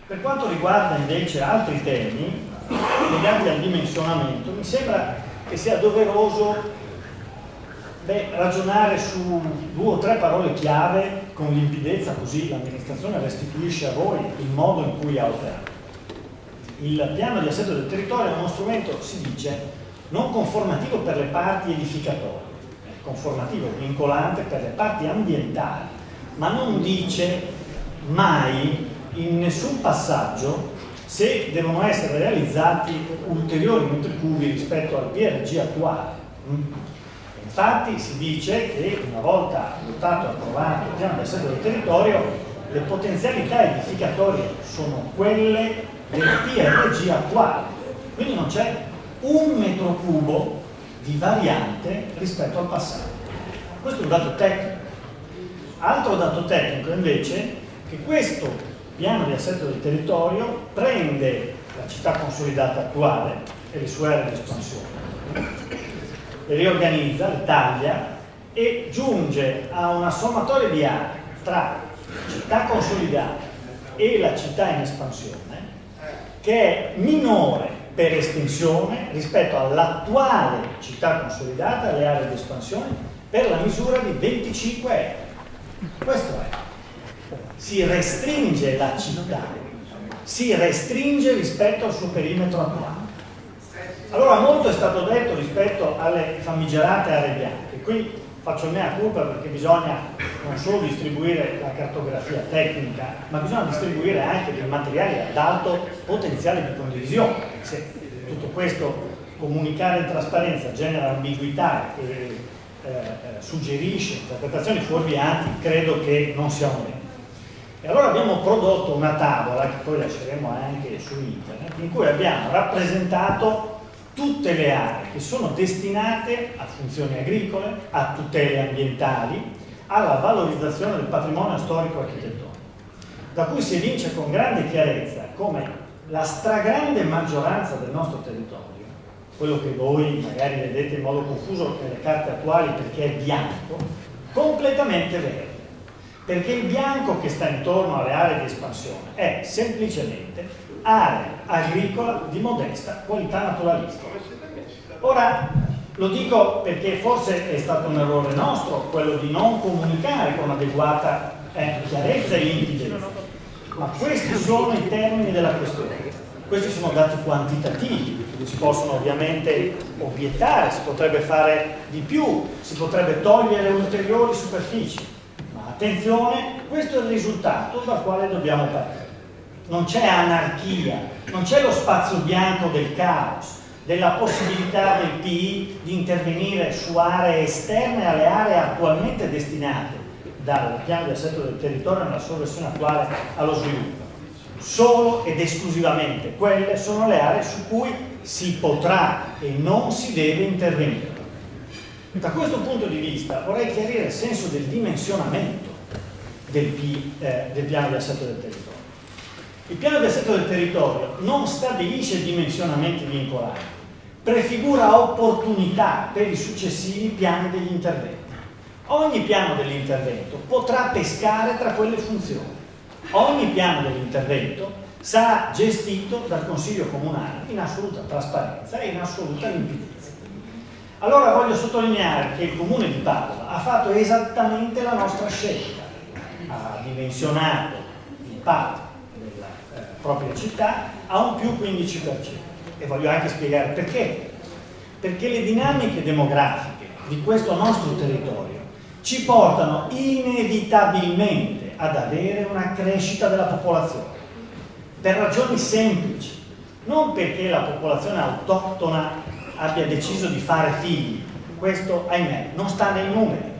Per quanto riguarda invece altri temi legati al dimensionamento, mi sembra che sia doveroso ragionare su 2 o 3 parole chiave con limpidezza, così l'amministrazione restituisce a voi il modo in cui ha operato. Il piano di assetto del territorio è uno strumento, si dice, non conformativo per le parti edificatorie, è conformativo, vincolante per le parti ambientali, ma non dice mai in nessun passaggio se devono essere realizzati ulteriori metri cubi rispetto al PRG attuale. Infatti si dice che una volta adottato e approvato il piano di assetto del territorio, le potenzialità edificatorie sono quelle del PRG attuale, quindi non c'è un metro cubo di variante rispetto al passato. Questo è un dato tecnico. Altro dato tecnico invece è che questo piano di assetto del territorio prende la città consolidata attuale e le sue aree di espansione, le riorganizza, le taglia e giunge a una sommatoria di aree tra città consolidata e la città in espansione che è minore per estensione rispetto all'attuale città consolidata e alle aree di espansione per la misura di 25 ettari. Questo è. Si restringe la città, si restringe rispetto al suo perimetro attuale. Allora molto è stato detto rispetto alle famigerate aree bianche. Qui faccio mea culpa perché bisogna non solo distribuire la cartografia tecnica, ma bisogna distribuire anche dei materiali ad alto potenziale di condivisione. Se tutto questo comunicare in trasparenza genera ambiguità e suggerisce interpretazioni fuorvianti, credo che non sia un bene. E allora abbiamo prodotto una tavola, che poi lasceremo anche su internet, in cui abbiamo rappresentato tutte le aree che sono destinate a funzioni agricole, a tutele ambientali, alla valorizzazione del patrimonio storico-architettonico, da cui si evince con grande chiarezza come la stragrande maggioranza del nostro territorio, quello che voi magari vedete in modo confuso nelle carte attuali perché è bianco, completamente verde. Perché il bianco che sta intorno alle aree di espansione è semplicemente area agricola di modesta qualità naturalistica. Ora, lo dico perché forse è stato un errore nostro quello di non comunicare con adeguata chiarezza e limpidezza, ma questi sono i termini della questione. Questi sono dati quantitativi, si possono ovviamente obiettare, si potrebbe fare di più, si potrebbe togliere ulteriori superfici. Attenzione, questo è il risultato dal quale dobbiamo partire. Non c'è anarchia, non c'è lo spazio bianco del caos, della possibilità del PI di intervenire su aree esterne alle aree attualmente destinate dal piano di assetto del territorio nella sua versione attuale allo sviluppo. Solo ed esclusivamente quelle sono le aree su cui si potrà e non si deve intervenire. Da questo punto di vista vorrei chiarire il senso del dimensionamento del piano di assetto del territorio. Il piano di assetto del territorio non stabilisce dimensionamenti vincolanti, prefigura opportunità per i successivi piani degli interventi. Ogni piano dell'intervento potrà pescare tra quelle funzioni. Ogni piano dell'intervento sarà gestito dal Consiglio Comunale in assoluta trasparenza e in assoluta limpidezza. Allora voglio sottolineare che il Comune di Padova ha fatto esattamente la nostra scelta, ha dimensionato il parco della propria città a un più 15%, e voglio anche spiegare perché. Perché le dinamiche demografiche di questo nostro territorio ci portano inevitabilmente ad avere una crescita della popolazione, per ragioni semplici, non perché la popolazione autoctona abbia deciso di fare figli, questo ahimè non sta nei numeri,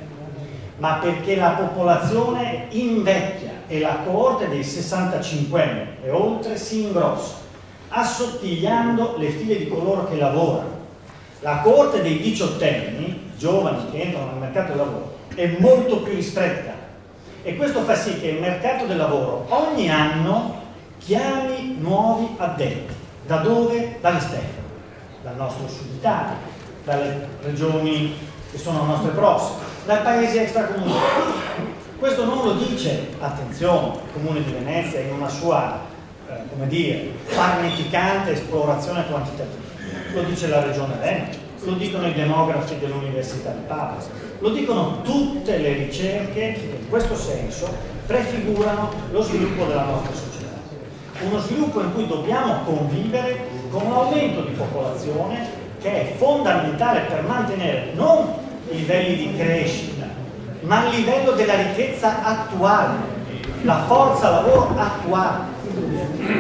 ma perché la popolazione invecchia e la coorte dei 65enni e oltre si ingrossa, assottigliando le file di coloro che lavorano. La coorte dei 18enni, giovani che entrano nel mercato del lavoro, è molto più ristretta, e questo fa sì che il mercato del lavoro ogni anno chiami nuovi addetti. Da dove? Dall'esterno, dal nostro sud Italia, dalle regioni che sono nostre prossime, dai paesi extracomunitari. Questo non lo dice, attenzione, il Comune di Venezia in una sua come dire, farneticante esplorazione quantitativa. Lo dice la Regione Veneto, lo dicono i demografi dell'Università di Padova, lo dicono tutte le ricerche che in questo senso prefigurano lo sviluppo della nostra società. Uno sviluppo in cui dobbiamo convivere con un aumento di popolazione che è fondamentale per mantenere non i livelli di crescita, ma il livello della ricchezza attuale, la forza lavoro attuale.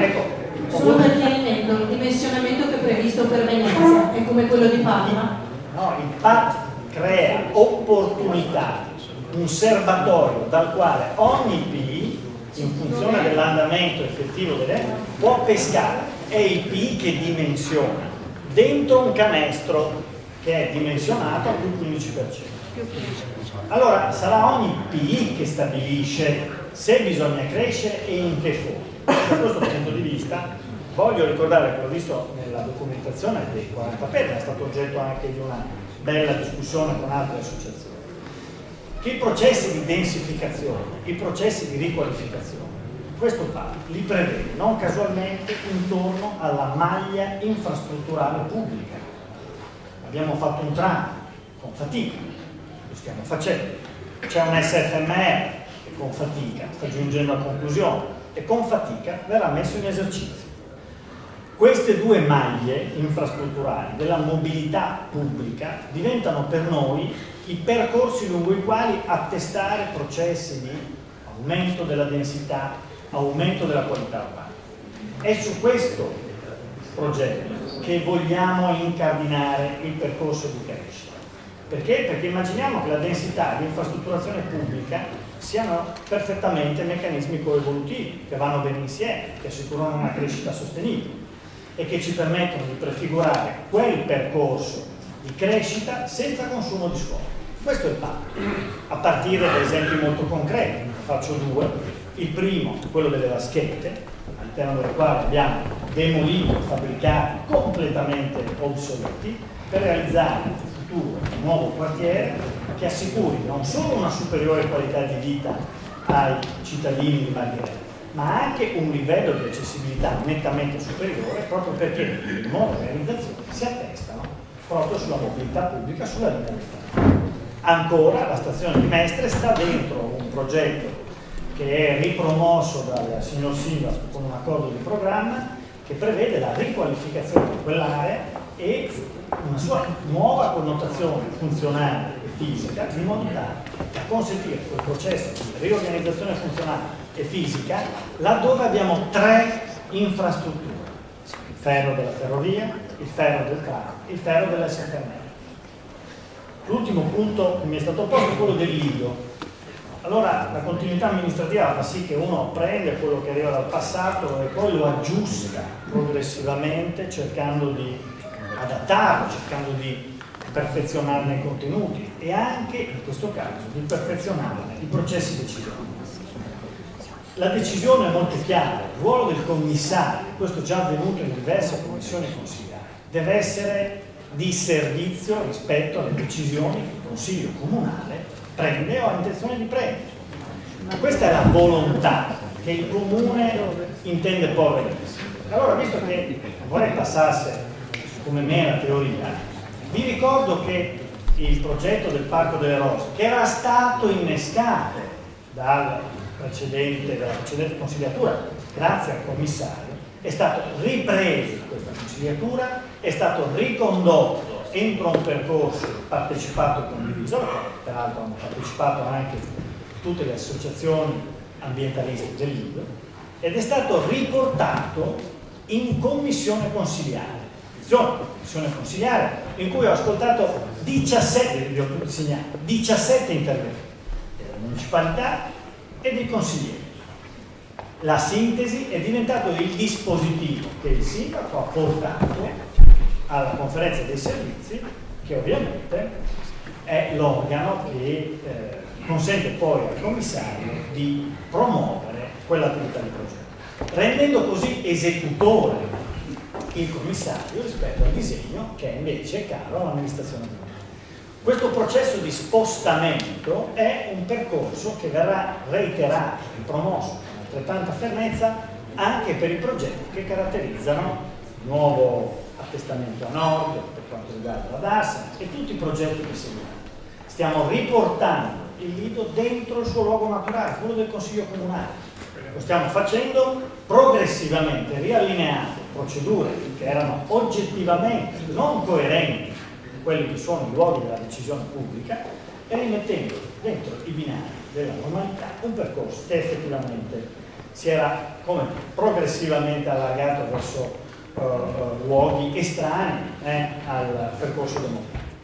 Ecco, solo per chiarimento, il dimensionamento che è previsto per Venezia è come quello di Parma? No, il PAT crea opportunità, un serbatoio dal quale ogni PI, in funzione dell'andamento effettivo delle, può pescare. È il PI che dimensiona dentro un canestro che è dimensionato a più 15%. Allora sarà ogni PI che stabilisce se bisogna crescere e in che forma. Da questo punto di vista voglio ricordare che l'ho visto nella documentazione dei 40 per, è stato oggetto anche di una bella discussione con altre associazioni, che i processi di densificazione, i processi di riqualificazione, questo PAT li prevede non casualmente intorno alla maglia infrastrutturale pubblica. Abbiamo fatto un tram con fatica, lo stiamo facendo, c'è un SFMR che con fatica sta giungendo a conclusione e con fatica verrà messo in esercizio. Queste due maglie infrastrutturali della mobilità pubblica diventano per noi i percorsi lungo i quali attestare processi di aumento della densità, aumento della qualità urbana. È su questo progetto che vogliamo incardinare il percorso di crescita. Perché? Perché immaginiamo che la densità e l'infrastrutturazione pubblica siano perfettamente meccanismi coevolutivi, che vanno bene insieme, che assicurano una crescita sostenibile e che ci permettono di prefigurare quel percorso di crescita senza consumo di suolo. Questo è il patto, a partire da esempi molto concreti. Ne faccio due. Il primo, quello delle vaschette, all'interno del quale abbiamo demolito fabbricati completamente obsoleti per realizzare in futuro un nuovo quartiere che assicuri non solo una superiore qualità di vita ai cittadini di Marghera, ma anche un livello di accessibilità nettamente superiore, proprio perché le nuove realizzazioni si attestano proprio sulla mobilità pubblica, sulla linea del tram. Ancora, la stazione di Mestre sta dentro un progetto che è ripromosso dal signor Silva con un accordo di programma che prevede la riqualificazione di quell'area e una sua nuova connotazione funzionale e fisica, in modo tale da consentire quel processo di riorganizzazione funzionale e fisica laddove abbiamo tre infrastrutture: il ferro della ferrovia, il ferro del tram, il ferro dell'SFMR. L'ultimo punto che mi è stato posto è quello del Lido. Allora la continuità amministrativa fa sì che uno prende quello che arriva dal passato e poi lo aggiusta progressivamente, cercando di adattarlo, cercando di perfezionarne i contenuti e anche, in questo caso, di perfezionarne i processi decisionali. La decisione è molto chiara: il ruolo del commissario, questo è già avvenuto in diverse commissioni consigliari, deve essere di servizio rispetto alle decisioni che il Consiglio Comunale prende o ha intenzione di prendere. Questa è la volontà che il Comune intende porre in essere. Allora, visto che vorrei passasse come me la teoria, vi ricordo che il progetto del Parco delle Rose, che era stato innescato dalla precedente consigliatura, grazie al commissario, è stato ripreso in questa consigliatura, è stato ricondotto entro un percorso partecipato e condiviso, peraltro hanno partecipato anche tutte le associazioni ambientaliste del Lido, ed è stato riportato in commissione consiliare. Commissione consiliare in cui ho ascoltato 17 interventi della municipalità e dei consiglieri. La sintesi è diventato il dispositivo che il sindaco ha portato alla conferenza dei servizi, che ovviamente è l'organo che consente poi al commissario di promuovere quell'attività di progetto, rendendo così esecutore il commissario rispetto al disegno che invece è caro all'amministrazione comunale. Questo processo di spostamento è un percorso che verrà reiterato e promosso con altrettanta fermezza anche per i progetti che caratterizzano il nuovo attestamento a nord per quanto riguarda la DARS e tutti i progetti che seguiranno. Stiamo riportando il Lido dentro il suo luogo naturale, quello del Consiglio Comunale. Lo stiamo facendo progressivamente, riallineando procedure che erano oggettivamente non coerenti con quelli che sono i luoghi della decisione pubblica e rimettendo dentro i binari della normalità un percorso che effettivamente si era come progressivamente allargato verso luoghi estranei al percorso democratico.